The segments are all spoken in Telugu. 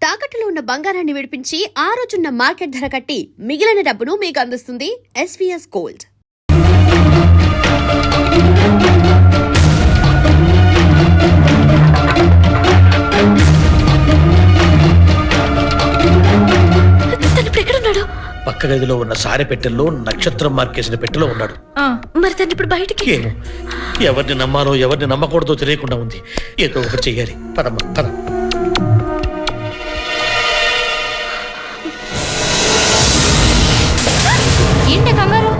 తాకట్టులో ఉన్న బంగారాన్ని విడిపించి ఆ రోజున్న మార్కెట్ ధర కట్టి మిగిలిన డబ్బును మీకు అందిస్తుంది ఎస్వీఎస్ గోల్డ్. పక్క గదిలో ఉన్న సారె పెట్టెల్లో నక్షత్రం మార్కేసిన పెట్టెలో ఉన్నాడు. మరి తను ఇప్పుడు బయటికి ఏమో, ఎవరిని నమ్మాలో ఎవరిని నమ్మకూడదో తెలియకుండా ఉంది. ఏదో ఒకటి చెయ్యాలి. పదమ్మా పద. ఏంటి కంగారు?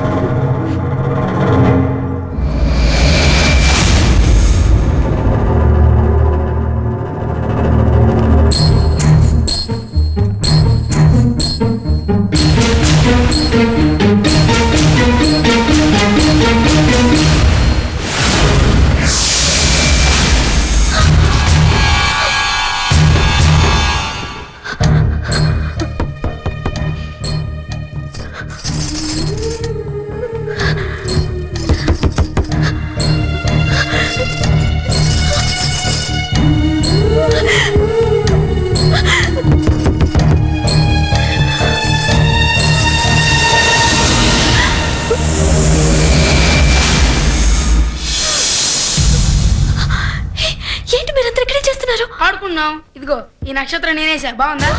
ఆడుకున్నాం. ఇదిగో ఈ నక్షత్రం నేనేసా. బాగుందా?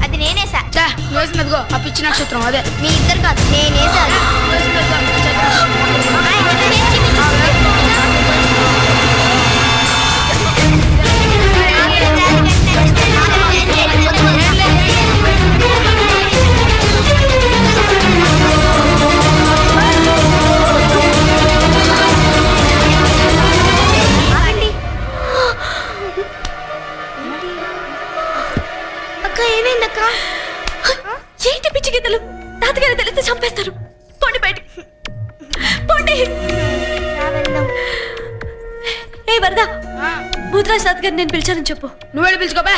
అది నేనేసా. వేసింది అదిగో ఆ పిచ్చి నక్షత్రం. అదే మీ ఇద్దరు కాదు, నేనేసా. ఏంటి పిచ్చి గీతలు? తాతగారు తెలిస్తే చంపేస్తారు. పోండి బయటికి, పోండి. ఏ వరద, భూతరాజ్ తాతగారు నేను పిలిచానని చెప్పు. నువ్వెళ్ళి పిలుచుకోబా.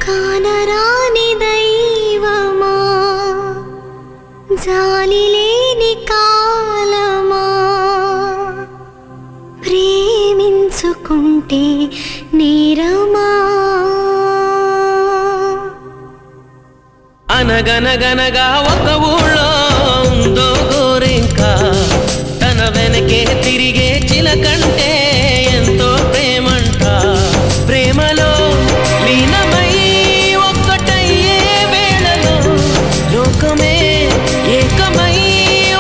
కానరాని దైవమా, జాలి లేని కాలమా, ప్రేమించుకుంటే నేరమా. అనగనగనగా ఒక ఊళ్ళో ఉందో గోరింక, తన వెనకే తిరిగే చిలకంటే ఎంతో ప్రేమంట. ప్రేమలో లీనమై ఒక్కటయ్యే వేళలో లోకమే ఏకమై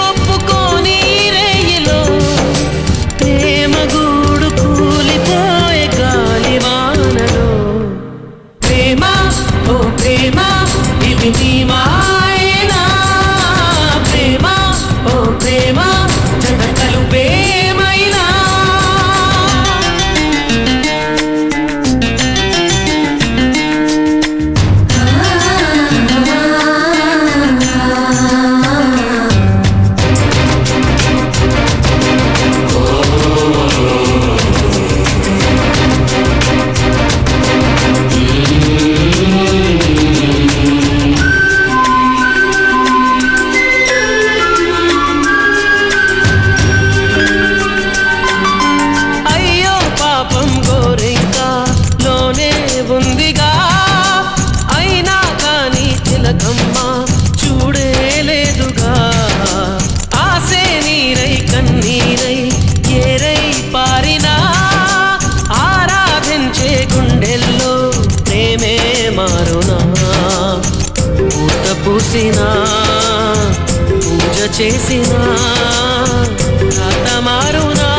ఒప్పుకోని రేయిలో ప్రేమ గూడు కూలిపోయే గాలివానలో. ప్రేమ ఓ ప్రేమ ఇది నీ మాయేనా? ప్రేమ ఓ ప్రేమ జగతలు ప్రేమైనా. చూసినా పూజ చేసినా రాతమారునా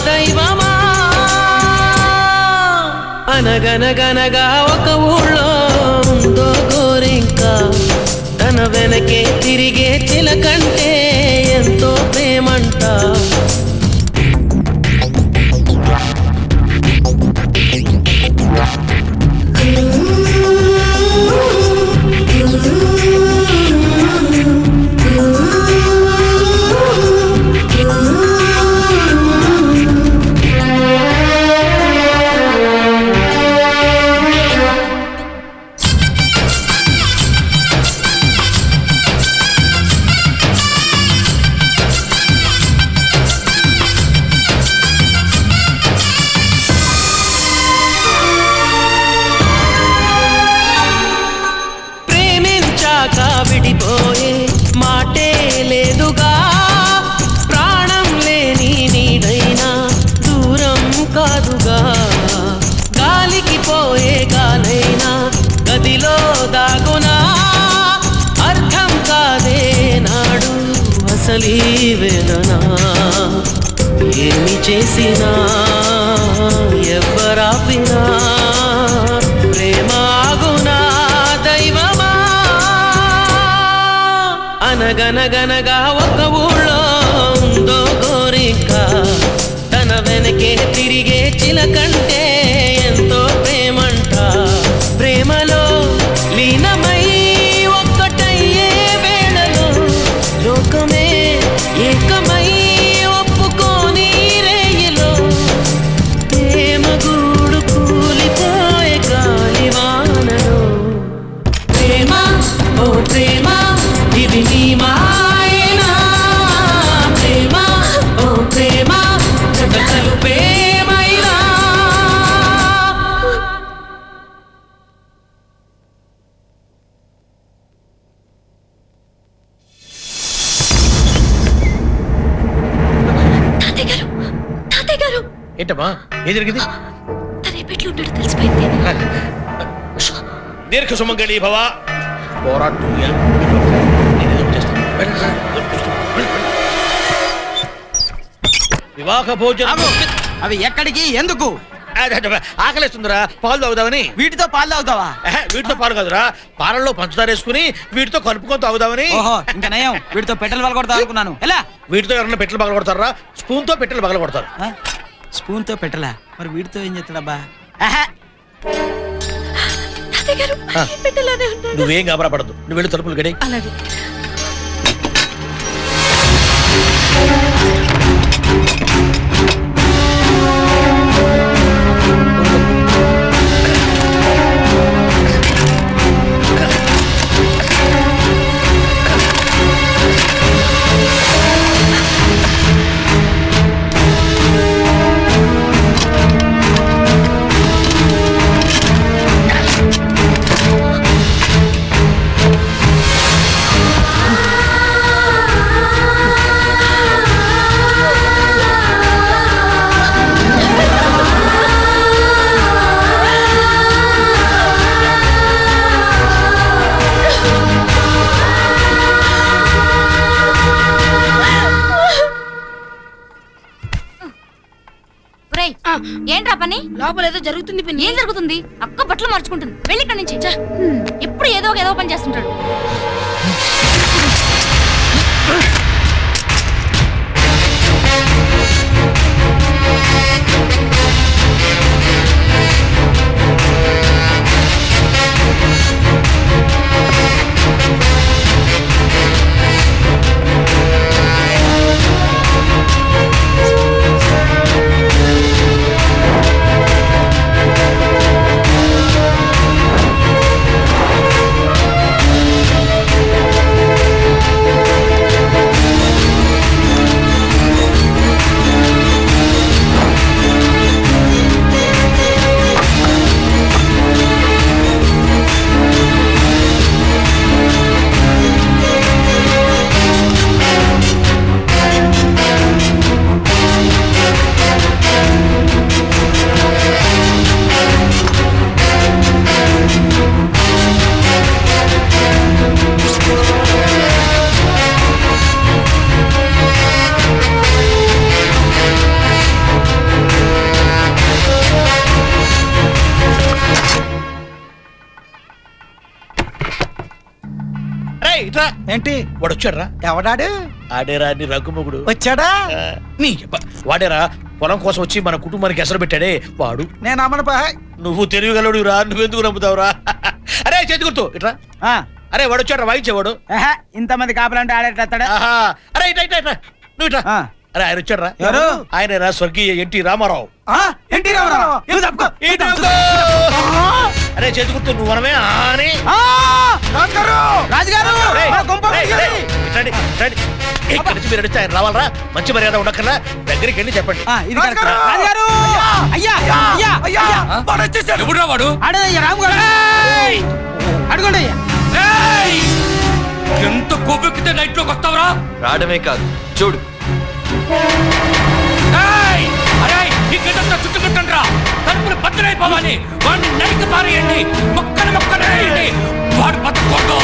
దైవమా. అనగనగనగా ఒక ఊళ్ళో ఉందో గోరింక, తన వెనకే తిరిగే చిలకంటే ఎంతో ప్రేమంట. విడిపోయే మాటే లేదుగా, ప్రాణం లేని నీడైనా దూరం కాదుగా. గాలికి పోయే గాలైనా గదిలో దాగునా, అర్థం కాదే నాడు అసలీ వేదన. ఏమి చేసినా ఎవ్వరాపినా ప్రేమ ఆగునా దైవమా. అనగనగనగా ఒక ఊళ్ళో ఉందో గోరింక, తన వెనకే తిరిగే చిలకంటే ఎంతో ప్రేమంట. ప్రేమలో లీనమై ఒక్కటయ్యే వేళలో లోకమే ఏకమై ఒప్పుకోని రేయిలో ప్రేమ గూడు కూలిపోయే గాలివానలో. ప్రేమ ఓ ప్రేమ ఇది నీ మాయేనా, ప్రేమ ఓ ప్రేమ జగతలు ప్రేమైనా. తాతయ్య గారు, తాతయ్య గారు, ఏంటమ్మా ఏం జరిగింది? తన ఎప్పట్లో ఉన్నాడో తెలిసిపోయింది. దీర్ఘ సుమంగళి భవ. పోరాటం వివాహ భోజనం. అవి ఎక్కడికి ఎందుకు? ఆకలిస్తుందిరా, పాలు తాగుదామని. వీటితో పాలు తాగుతావా? వీటితో పాలు కాదురా, పాలల్లో పంచదార వేసుకుని వీటితో కలుపుకొని తాగుదామని. ఓహో, ఇంకా నయం. వీటితో పెట్టెలు పగల కొడతా అనుకున్నాను. ఎలా? వీటితో ఎవరన్నా పెట్టెలు పగల కొడతారా? స్పూన్ తో పెట్టెలు పగల కొడతారు. స్పూన్ తో పెట్టలా? మరి వీటితో ఏం చేస్తాడబ్బా? తాతయ్య గారు, పెట్టెలోనే ఉన్నాడు. నువ్వేం గాబరా పడద్దు, నువ్వు వెళ్ళి తలుపులు గడి. అలాగే. ఏంట్రా పని? లోపల ఏదో జరుగుతుంది పిన్ని. ఏం జరుగుతుంది? అక్క బట్టలు మార్చుకుంటుంది. వెళ్ళి ఇక్కడి నుంచి. ఎప్పుడు ఏదో పని చేస్తుంటాడు. రేయ్ ఇట్రా. ఏంటి వాడు వచ్చాడ్రా. ఎవడాడు ఆడేరా నీ రఘుముగుడు. వచ్చాడా నీ వాడేరా పొలం కోసం వచ్చి మన కుటుంబానికి ఎసరు పెట్టాడే వాడు. నేను అమ్మను నువ్వు తెలియగలడు రా, నువ్వెందుకు నమ్ముతావురా? అరే చేతి గుర్తు ఇట్రా. అరే వాడు వచ్చాడు, వాయించేవాడు. ఇంతమంది కాపలంటే ఆడేటస్తాడా ఆహా. అరే ఇట్లా ఇట్లా ఇట్లా నువ్వు ఇట్లా. అరే ఆయన వచ్చాడ్రా. ఎవరు? ఆయనరా స్వర్గీయ ఎన్టీ రామారావు. ఎన్టీ రామారావు అరే చేతి గుర్తు నువ్వు మనమే అని. రాజుగారు రేయ్, మా గుంప రేయ్, ముగిసింది. రేయ్, ఇట్లాండి, ఇట్లాండి. ఇక్కడ నుంచి మీరు అడిగితే ఆయన రావాలరా? మంచి మర్యాద ఉండక్కర్లా, దగ్గరికి వెళ్ళి చెప్పండి. ఇది కరెక్ట్. రాజుగారు అయ్యా అయ్యా అయ్యా ఎవడురా వాడు? ఆడదయ్యా రాము గారు అడుగుండి అయ్యా. ఎంత కొవ్వెక్కితే నైట్ లోకి వస్తావురా? రావడమే కాదు చూడు. అరే ఇక్కడంతా చుట్టుకుంటాను రా. తలుపులు బద్దలైపోవాలి. వాడిని నరికి పారేయండి, మొక్కలు మొక్కలు వేయండి. వాడు బతుకోడు.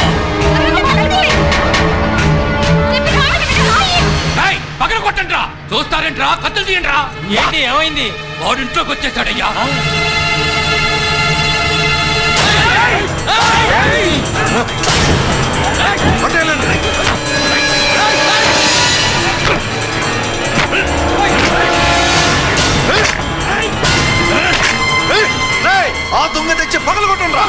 పగల కొట్టండి రా. చూస్తారేంట్రా? కత్తులు తీయండి రా. ఏంటి ఏమైంది? వాడు ఇంట్లోకి వచ్చేసాడయ్యా. ఆ దొంగ తెచ్చి పగలు కొట్టండిరా.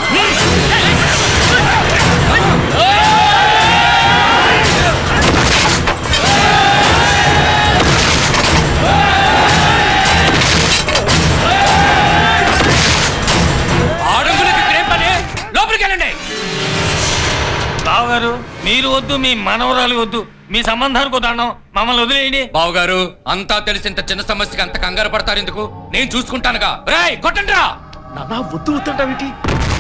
ఆడంగులకి ఇక్కడేం పని? లోపలికి వెళ్ళండి. బావగారు మీరు వద్దు, మీ మనవరాలు వద్దు, మీ సంబంధానికి వద్దాం. మమ్మల్ని వదిలేయండి. బావగారు అంతా తెలిసి ఇంత చిన్న సమస్యకి అంత కంగారు పడతారు ఎందుకు? నేను చూసుకుంటానుగా. రేయ్ కొట్టండి రా. నాన్న వద్దు వద్దంటావేంటి?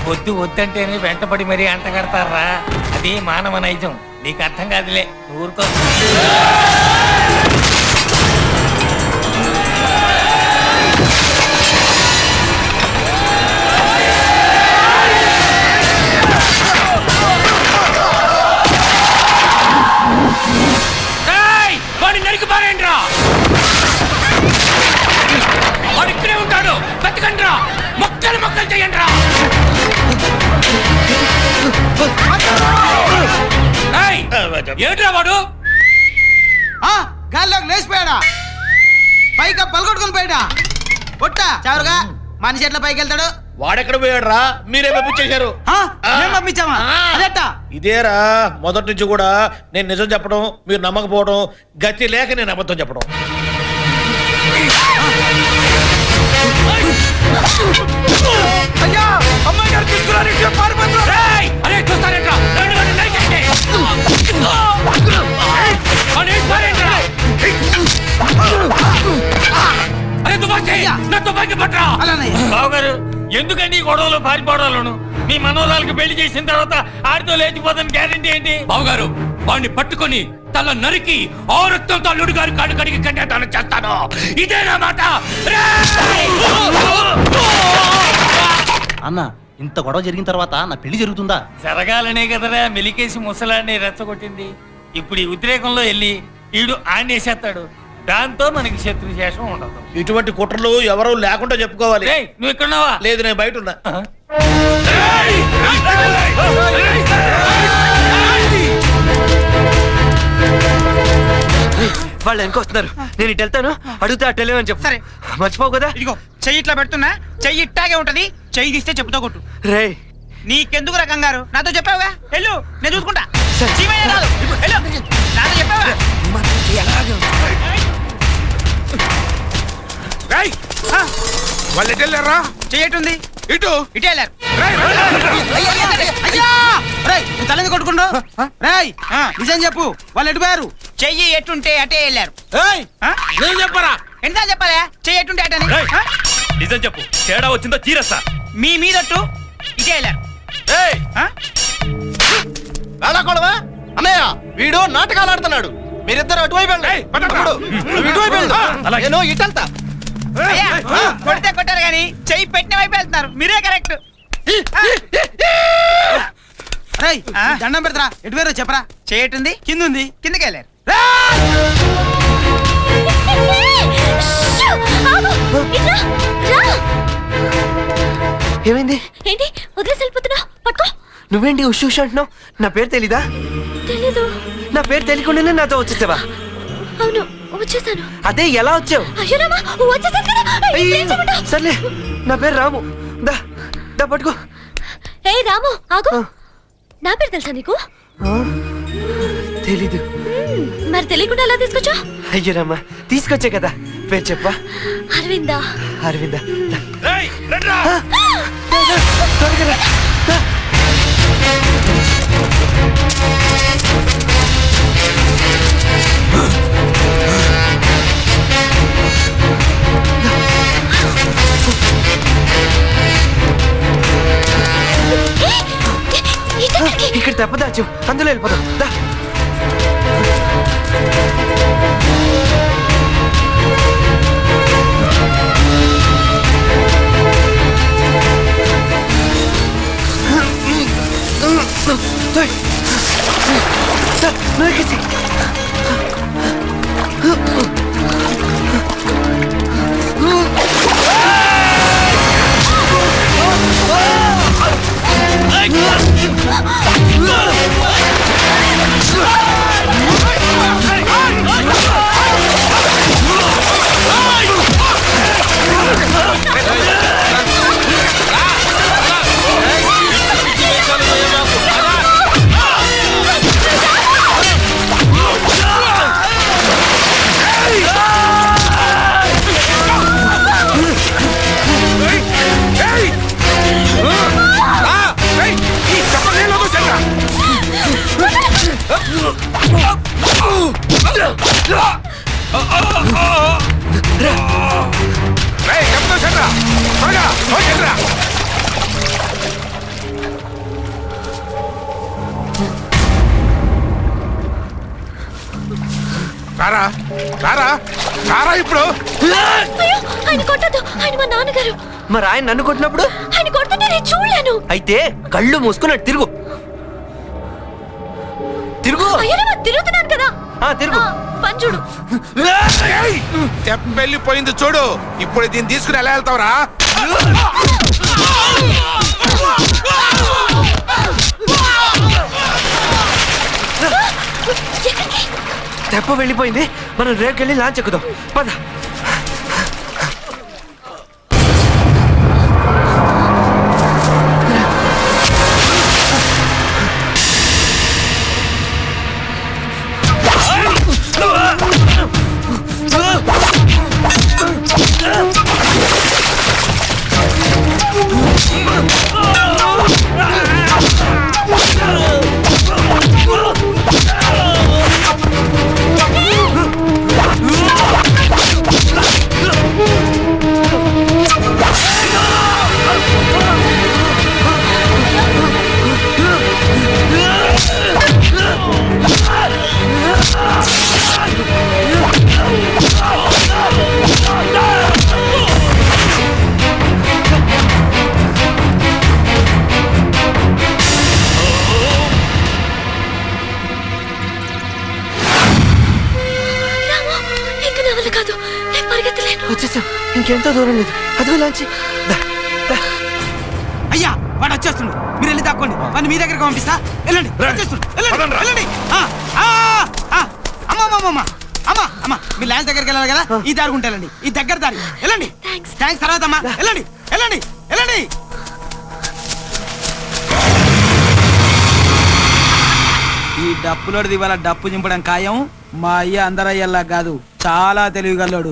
వద్దు వద్దంటేనే వెంటపడి మరీ అంట కడతారా? అది మానవ నైజం. నీకు అర్థం కాదులే, ఊరుకో. వాడిని నరికి పారేయండి రా. వాడు ఇక్కడే ఉంటాడు, బతకండి రా. మొక్కలు మొక్కలు చేయండి రా. ఏంట్రా వాడు? గాల్లోకి లేచిపోయాడా? పైగా పలగొట్టుకుని పోయాడా? పొట్ట చారుగా మనిషి ఎట్లా పైకి వెళ్తాడు? వాడెక్కడ పోయాడు రా? మీరే పంపించేశారు. మేము పంపించామా? అదెట్టా? ఇదేరా మొదటి నుంచి కూడా నేను నిజం చెప్పడం, మీరు నమ్మకపోవడం, గతి లేక నేను అబద్ధం చెప్పడం. అయ్యా అమ్మాయి గారు తీసుకురాని రేయ్! అరే చూస్తారేంట్రా? రెండు వాడిని నరికేయండి. వాడిని వేసి పారేయండి రా. అరే తుపాకీ, నా తుపాకీ పట్టరా. బావగారు ఎందుకండి ఈ గొడవలు పారిపోవడాలను? మీ మనోరాలకు పెళ్లి చేసిన తర్వాత ఆడితో లేచిపోతాను గ్యారెంటీ ఏంటి? బావగారు వాడిని పట్టుకొని తల నరికి ఆ రక్తంతో అల్లుడు గారి కాడు కడిగి కన్యాదానం చేస్తాను. ఇదేనా మాట? అన్న ఇంత గొడవ జరిగిన తర్వాత నా పెళ్లి జరుగుతుందా? జరగాలనే కదరా మెలికేసి ముసలాన్ని రెచ్చగొట్టింది. ఇప్పుడు ఈ ఉద్రేకంలో వెళ్ళి ఈడు ఆన్నేసేస్తాడు. దాంతో మనకి శత్రుశేషం ఉండదు. ఇటువంటి కుట్రలు ఎవరూ లేకుండా చెప్పుకోవాలి. రేయ్, నువ్వు ఎక్కడున్నావా? లేదు నేను బయట ఉన్నా. వాళ్ళు వెనకొస్తున్నారు. నేను ఇటు వెళ్తాను, అడుగుతా అటు వెళ్ళమని చెప్పు. సరే. మర్చిపోవు కదా? ఇదిగో చెయ్యి ఇట్లా పెడుతున్నా, చెయ్యి ఇట్టాగే ఉంటది. చెయ్యి తీస్తే చెప్పుతో కొట్టు. రే నీకెందుకు రకం గారు? నాతో చెప్పావుగా, వెళ్ళు నేను చూసుకుంటా. చీమయ్య కాదు, వెళ్ళు. నాతో చెప్పావుగా. వాళ్ళు ఎటు వెళ్ళారా? చెయ్యటుంది ఇటు ఇటే వెళ్ళారు. తలని కొట్టుకుంటూ రేయ్ నిజం చెప్పు, వాళ్ళు ఎటుపోయారు? చెయ్యి ఎట్టుంటే అటే వెళ్ళారు. నేను చెప్పరా? ఎంత చెప్పాలా? చెయ్యి ఎట్టుంటే అటని. నిజం చెప్పు, తేడా వచ్చిందో చీరస్తా. మీ మీదట్టు ఇటే వెళ్ళారు. అన్నయ్య వీడు నాటకాలు ఆడుతున్నాడు. మీరిద్దరు అటువైపు వెళ్ళండి. నువ్వు ఇటువైపు వెళ్ళు. నేను ఇటు వెళ్తా. అయ్యా, కొడితే కొట్టారు కానీ చెయ్యి పెట్టిన వైపు వెళ్తున్నారు. మీరే కరెక్ట్. దండం పెడతారా? ఎటు వేరో చెప్పరా? చేయటుంది కింద ఉంది, కిందకి వెళ్ళారు. ఏమైంది? ఏంటి వదిలేసి వెళ్ళిపోతున్నా? పట్టుకో. నువ్వేంటి ఉష్ అంటున్నావు? నా పేరు తెలీదా? తెలీదు. నా పేరు తెలియకుండానే నాతో వచ్చేసావా? అవును, వచ్చేసాను. అదే ఎలా వచ్చావు? అయ్యో రామా, వచ్చేసాను కదా. ఏం చేయమంటావ్? సర్లే, నా పేరు రాము. దా దా పట్టుకో. ఏయ్ రాము, ఆగు. నా పేరు తెలుసా నీకు? తెలీదు. మరి తెలియకుండా ఎలా తీసుకొచ్చా? అయ్యో రామా, తీసుకొచ్చే కదా. పేరు చెప్పా. అరవిందా. అరవిందా. దా. రేయ్, రండ్రా. త్వరగా రా. దా. ఇక్కడ దెబ్బదాచు, అందులో వెళ్ళిపోదాం. దా. నువ్వు ఎక్కేసి. ఇప్పుడు ఆయన కొట్టద్దు, ఆయన మా నాన్నగారు. మరి ఆయన నన్ను కొట్టినప్పుడు? ఆయన కొడుతుంటే నేను చూడలేను. అయితే కళ్ళు మూసుకున్నట్టు తిరుగు. తిరుగు. అయ్యో రామా, తిరుగుతున్నాను కదా. తిరుగు. పని చూడు. వెళ్ళిపోయింది చూడు. ఇప్పుడు దీన్ని తీసుకుని ఎలా వెళ్తావురా? తెప్ప వెళ్ళిపోయింది. మనం రేపుకెళ్ళి లాంచ్ ఎక్కుదాం. పద. వచ్చేసాం, ఇంకెంతో దూరం లేదు. అదిగో లాంచి. అయ్యా, వాడు వచ్చేస్తుండు. మీరు వెళ్ళి దాక్కోండి, వాడిని మీ దగ్గరికి పంపిస్తా. వెళ్ళండి, వచ్చేస్తుండు. వెళ్ళండి, వెళ్ళండి. అమ్మా, మీ ల్యాండ్ దగ్గరికి వెళ్ళాలి కదా, ఈ దారుకుంటే వెళ్ళండి. ఈ దగ్గర దారి వెళ్ళండి. థ్యాంక్స్. తర్వాత అమ్మా, వెళ్ళండి, వెళ్ళండి, వెళ్ళండి. ఈ డప్పులోడిది ఇవాళ డప్పు చింపడం ఖాయం. మా అయ్య అందరయ్యల్లా కాదు, చాలా తెలివిగల్లోడు.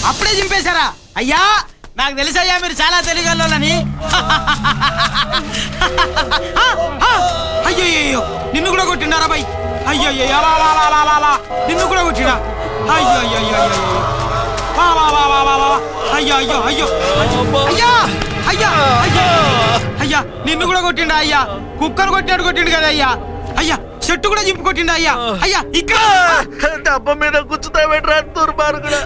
అప్పుడే చింపేశారా? అయ్యా, నాకు తెలుసయ్యా మీరు చాలా తెలివిగల్లోని. అయ్యో, నిన్ను కూడా కొట్టిండారా బాయ్? అయ్యో, నిన్ను కూడా కొట్టినా? అయ్యో, అయ్యా, నిన్ను కూడా కొట్టిండా? అయ్యా, కుక్కను కొట్టిండు కదా అయ్యా. అయ్యా, చెట్టు కూడా చింపు కొట్టిండా? అయ్యా, అయ్యా, ఇక్కడ డబ్బా మీద కూర్చుతావేట్రా దుర్మార్గుడా.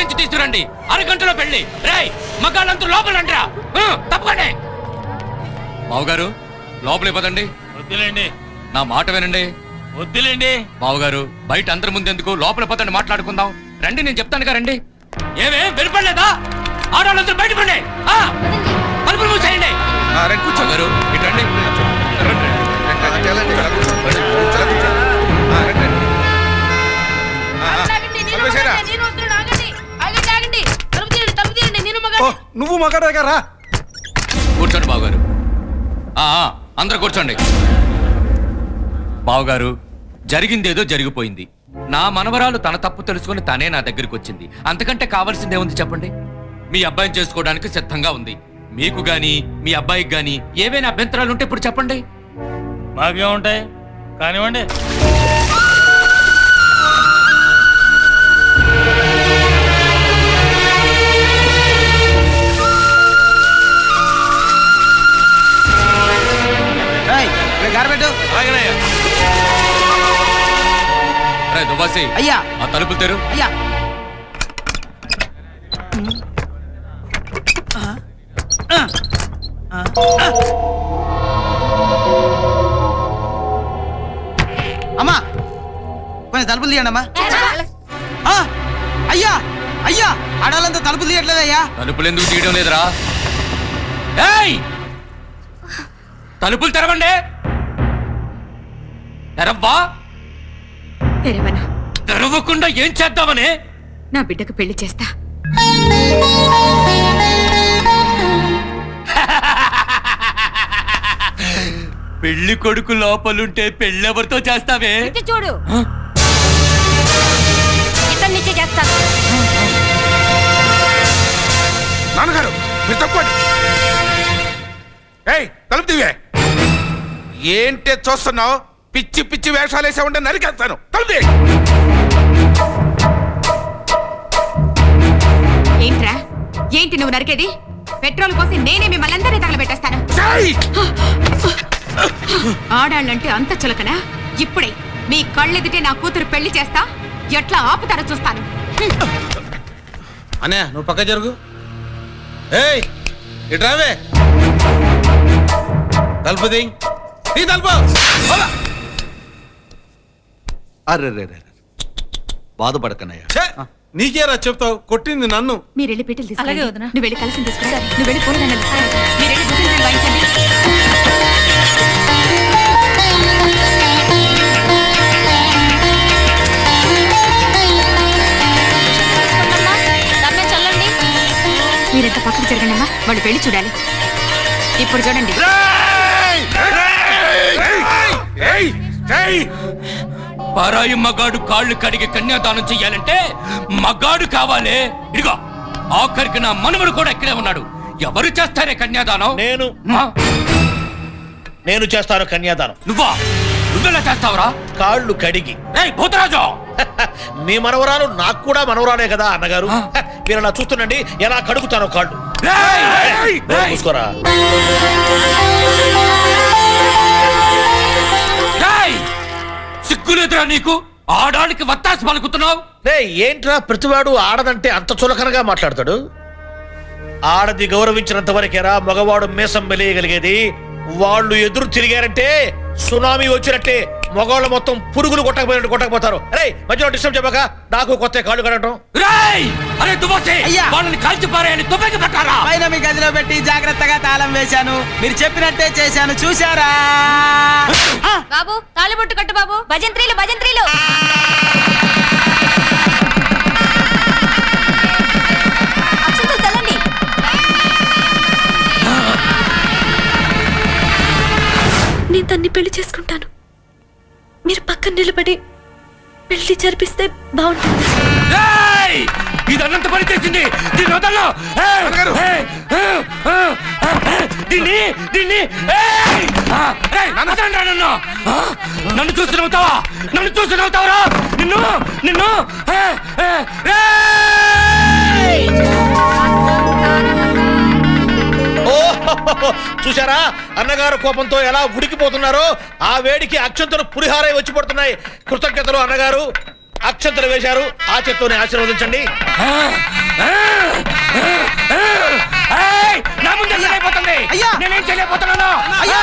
నుంచి తీసుకురండి. అరగంటలో పెళ్లి. రేయ్ మగాళ్ళంతా లోపల రండిరా. తప్పకండి. బావగారు లోపలికి పదండి. వద్దులేండి. నా మాట వినండి. వద్దులేండి. బావగారు బయట అందరి ముందెందుకు, లోపల పదండి, మాట్లాడుకుందాం. రండి, నేను చెప్తానుగా రండి. ఏమే వినపడలేదా? ఆడవాళ్ళందరూ బయట పండి. తలుపులు మూసేయండి. కూర్చోగారు ఇటు రండి. నువ్వు మగాడు దగ్గర కూర్చోండి బావగారు. అందరూ కూర్చోండి. బావగారు జరిగిందేదో జరిగిపోయింది. నా మనవరాలు తన తప్పు తెలుసుకుని తనే నా దగ్గరికి వచ్చింది. అంతకంటే కావాల్సిందేముంది చెప్పండి? మీ అబ్బాయిని చేసుకోవడానికి సిద్ధంగా ఉంది. మీకు గాని మీ అబ్బాయికి గాని ఏవైనా అభ్యంతరాలు ఉంటే ఇప్పుడు చెప్పండి. మాకేముంటాయి కానివ్వండి. గారబెట్టు. దుబాసి అయ్యా ఆ తలుపులు తెరు. అయ్యా అమ్మా కొంచెం తలుపులు తీయండి అమ్మా. అయ్యా అయ్యా ఆడవాళ్ళంతా తలుపులు తీయట్లేదయ్యా. తలుపులు ఎందుకు తీయడం లేదురా? ఏయ్ తలుపులు తెరవండి. తెరవ్వా. తెరవకుండా ఏం చేద్దామని? నా బిడ్డకు పెళ్లి చేస్తా. పెళ్లి కొడుకు లోపలుంటే పెళ్ళెవరితో చేస్తావే? చూడు ఇతన్ని చేస్తాను. నాన్నగారు మీరు తప్పండి. ఏయ్ తలుపు తీవే. ఏంటే చూస్తున్నావు? పిచ్చి పిచ్చి వేషాలు వేసా ఉంటే నరికేస్తాను. తలుపు. ఏంట్రా ఏంటి నువ్వు నరికేది? పెట్రోల్ పోసి నేనే మిమ్మల్ని అందరినీ తగలబెట్టేస్తాను. ఆడాళ్ళంటే అంత చులకనా? ఇప్పుడే మీ కళ్ళెదిటే నా కూతురు పెళ్లి చేస్తా. ఎట్లా ఆపుతారో చూస్తాను. అన్నయ్య నువ్వు పక్క జరుగు. ఏయ్ ఇటు రావే. తలుపు ది. తలుపు. అరే బాధపడకనయ్యా. నీకేరా చెప్తావు? కొట్టింది నన్ను. మీరు వెళ్ళి పెట్టెలు తీసుకురండి. నువ్వు వెళ్ళి కలిసి తీసుకురా. నువ్వు వెళ్ళి పూలదండలు తీసుకురా. మీరు వెళ్ళి భుజం వాయించండి. మీరెంత పక్కకు జరగండి అమ్మా. వాళ్ళు పెళ్లి చూడాలి. ఇప్పుడు చూడండి. పరాయి మగాడు కాళ్ళు కడిగి కన్యాదానం చెయ్యాలంటే మగాడు కావాలి. ఇదిగో ఆఖరికి నా మనవడు కూడా ఇక్కడే ఉన్నాడు. ఎవరు చేస్తారే కన్యాదానం? నేను చేస్తాను కన్యాదానం. నువ్వెలా చేస్తావురా? కాళ్ళు కడిగి. భూతరాజు మీ మనవరాలు నాకు కూడా మనవరాలే కదా అన్నగారు. మీరు అలా చూస్తుండండి ఎలా కడుగుతానో కాళ్ళు. చూసుకోరా. సిగ్గులేదురా నీకు? ఆడానికి వత్తాసి పలుకుతున్నావు. ఏంట్రా ప్రతివాడు ఆడదంటే అంత చులకనగా మాట్లాడతాడు? ఆడది గౌరవించినంత వరకేరా మగవాడు మీసం వెలియగలిగేది. వాళ్ళు ఎదురు తిరిగారంటే సునామీ వచ్చినట్టే. మగవాళ్ళు మొత్తం పురుగులు కొట్టకపోతారు. అరే మధ్యలో డిస్టర్బ్ చెప్పక నాకు కొత్త కాళ్ళు కడటం. వాళ్ళని కాల్చి పారేయని తుపాకీ పట్టారా? పైన మీ గదిలో పెట్టి జాగ్రత్తగా తాళం వేశాను. మీరు చెప్పినట్టే చేశాను. చూశారా? బాబు తాళిబొట్టు కట్టు బాబు. భజంత్రీలు భజంత్రీలు. నేను తన్ని పెళ్లి చేసుకుంటాను. మీరు పక్కన నిలబడి పెళ్లి జరిపిస్తే బాగుంటుంది. ఇదన్నంత పని చేసింది. నన్ను చూసి నవ్వుతావా? నన్ను చూసి నవ్వుతావరా? నిన్ను నిన్ను చూసారా అన్నగారు కోపంతో ఎలా ఉడికిపోతున్నారో? ఆ వేడికి అక్షంతలు పులిహారై వచ్చి పడుతున్నాయి. కృతజ్ఞతలు అన్నగారు. అక్షంతలు వేశారు ఆ చేత్తోనే ఆశీర్వదించండి. నా ముందే చేయలేకపోతుంది. అయ్యా! నేనేం చేయలేకపోతున్నాను. అయ్యా!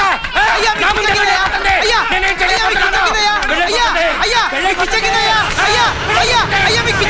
అయ్యా! నా ముందే చేయలేకపోతుంది. అయ్యా! నేనేం అయ్యా! చేయలేకపోతున్నాను. అయ్యా! అయ్యా! అయ్యా! మీకు పిచ్చెక్కిందయ్యా! అయ్యా! అయ్యా! అయ్యా! మీకు పిచ్చెక్కిందయ్యా!